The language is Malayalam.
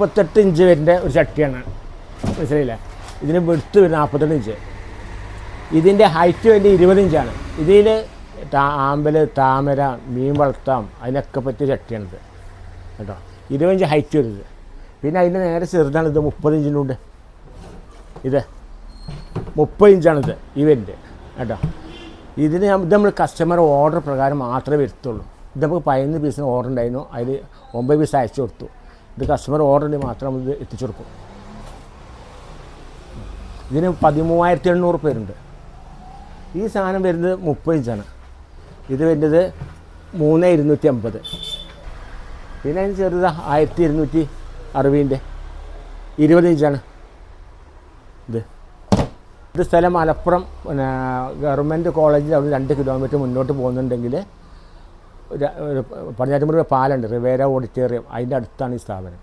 48 ഇഞ്ച് വരുന്ന ഒരു ചട്ടിയാണ്, മനസ്സിലായില്ലേ? ഇതിന് വിടുത്ത് വരുന്ന 48 ഇഞ്ച്. ഇതിൻ്റെ ഹൈറ്റ് വേണ്ടി 20 ഇഞ്ചാണ്. ഇതിൽ ആമ്പൽ, താമര, മീൻ വളർത്താം, അതിനൊക്കെ പറ്റിയ ചട്ടിയാണിത് കേട്ടോ. 20 ഇഞ്ച് ഹൈറ്റ് വരുന്നത്. പിന്നെ അതിൻ്റെ നേരെ ചെറുതാണ് ഇത്, 30 ഇഞ്ചിനുണ്ട്. ഇത് 30 ഇഞ്ചാണിത് ഈ വരുന്നത് കേട്ടോ. ഇത് നമ്മൾ കസ്റ്റമർ ഓർഡർ പ്രകാരം മാത്രമേ വരുത്തുള്ളൂ. ഇത് നമുക്ക് 15 പീസിന് ഓർഡർ ഉണ്ടായിരുന്നു, അതിൽ 9 പീസ് അയച്ചു കൊടുത്തു. ഇത് കസ്റ്റമർ ഓർഡറിൽ മാത്രം ഇത് എത്തിച്ചു കൊടുക്കും. ഇതിന് 13,800 പേരുണ്ട്. ഈ സാധനം വരുന്നത് 30 ഇഞ്ചാണ്. ഇത് വരുന്നത് 3,250. പിന്നെ അതിന് ചെറുത് 1,260 20 ഇഞ്ചാണ് ഇത് സ്ഥലം മലപ്പുറം ഗവൺമെൻറ് കോളേജിൽ അവിടെ 2 കിലോമീറ്റർ മുന്നോട്ട് പോകുന്നുണ്ടെങ്കിൽ പടിഞ്ഞാറ്റുമുറി പാലമുണ്ട്, റിവേര ഓഡിറ്റോറിയം, അതിൻ്റെ അടുത്താണ് ഈ സ്ഥാപനം.